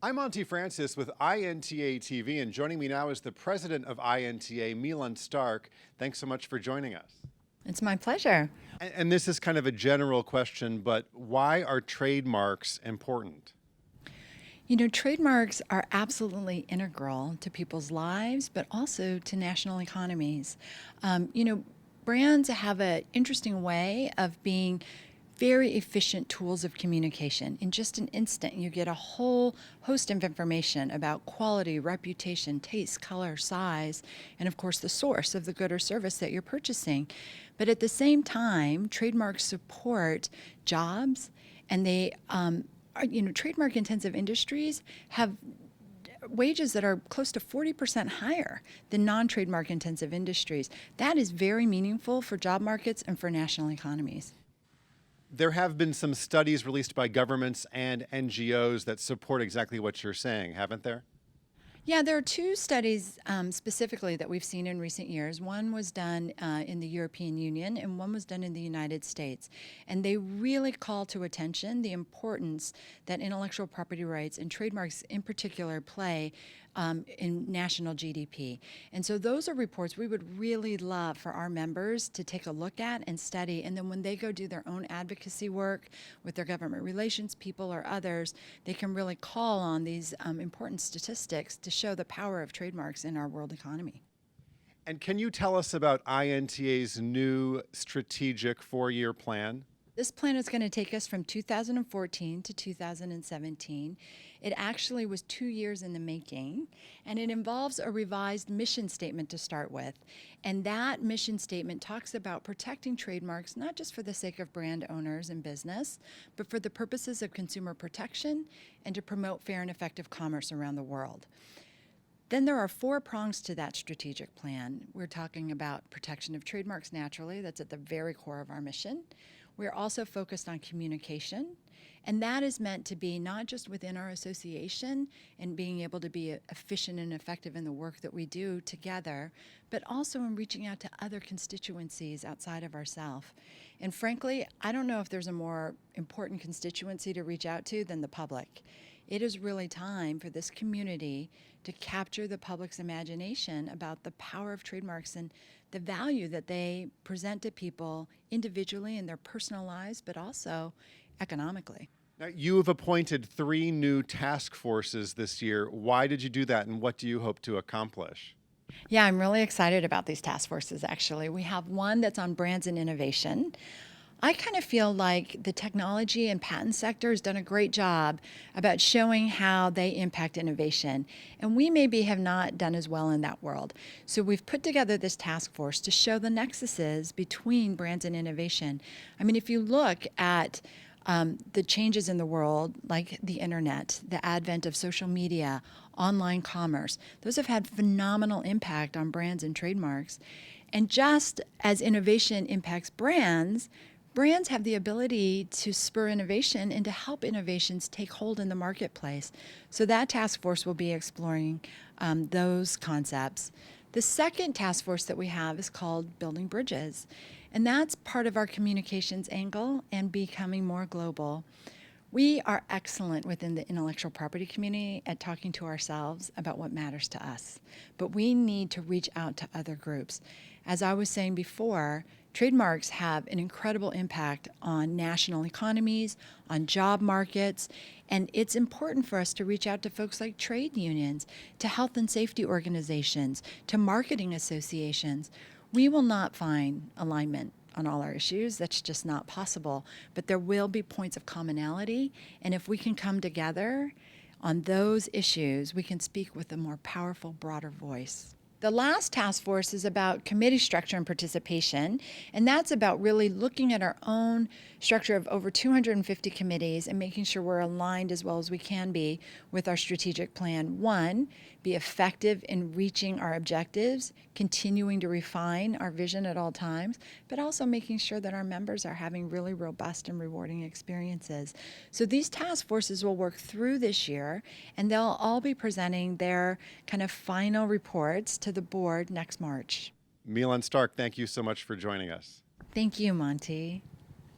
I'm Monty Francis with INTA TV, and joining me now is the president of INTA, Mei-lan Stark. Thanks so much for joining us. It's my pleasure. And this is kind of a general question, but why are trademarks important? You know, trademarks are absolutely integral to people's lives, but also to national economies. Brands have an interesting way of being very efficient tools of communication. In just an instant, you get a whole host of information about quality, reputation, taste, color, size, and of course the source of the good or service that you're purchasing. But at the same time, trademarks support jobs, and trademark intensive industries have wages that are close to 40% higher than non-trademark intensive industries. That is very meaningful for job markets and for national economies. There have been some studies released by governments and NGOs that support exactly what you're saying, haven't there? Yeah, there are two studies specifically that we've seen in recent years. One was done in the European Union and one was done in the United States. And they really call to attention the importance that intellectual property rights and trademarks in particular play in national GDP. And so those are reports we would really love for our members to take a look at and study. And then when they go do their own advocacy work with their government relations people or others, they can really call on these important statistics to show the power of trademarks in our world economy. And can you tell us about INTA's new strategic 4-year plan? This plan is going to take us from 2014 to 2017. It actually was 2 years in the making, and it involves a revised mission statement to start with. And that mission statement talks about protecting trademarks not just for the sake of brand owners and business, but for the purposes of consumer protection and to promote fair and effective commerce around the world. Then there are 4 prongs to that strategic plan. We're talking about protection of trademarks naturally. That's at the very core of our mission. We're also focused on communication, and that is meant to be not just within our association and being able to be efficient and effective in the work that we do together, but also in reaching out to other constituencies outside of ourselves. And frankly, I don't know if there's a more important constituency to reach out to than the public. It is really time for this community to capture the public's imagination about the power of trademarks and the value that they present to people individually in their personal lives, but also economically. Now, you have appointed 3 new task forces this year. Why did you do that, and what do you hope to accomplish? Yeah, I'm really excited about these task forces, actually. We have one that's on brands and innovation. I kind of feel like the technology and patent sector has done a great job about showing how they impact innovation. And we maybe have not done as well in that world. So we've put together this task force to show the nexuses between brands and innovation. I mean, if you look at the changes in the world, like the internet, the advent of social media, online commerce, those have had phenomenal impact on brands and trademarks. And just as innovation impacts brands have the ability to spur innovation and to help innovations take hold in the marketplace. So that task force will be exploring those concepts. The second task force that we have is called Building Bridges, and that's part of our communications angle and becoming more global. We are excellent within the intellectual property community at talking to ourselves about what matters to us, but we need to reach out to other groups. As I was saying before, trademarks have an incredible impact on national economies, on job markets, and it's important for us to reach out to folks like trade unions, to health and safety organizations, to marketing associations. We will not find alignment on all our issues. That's just not possible. But there will be points of commonality, and if we can come together on those issues, we can speak with a more powerful, broader voice. The last task force is about committee structure and participation, and that's about really looking at our own structure of over 250 committees and making sure we're aligned as well as we can be with our strategic plan. 1, be effective in reaching our objectives, continuing to refine our vision at all times, but also making sure that our members are having really robust and rewarding experiences. So these task forces will work through this year, and they'll all be presenting their kind of final reports to the board next March. Mei-lan Stark, thank you so much for joining us. Thank you, Monty.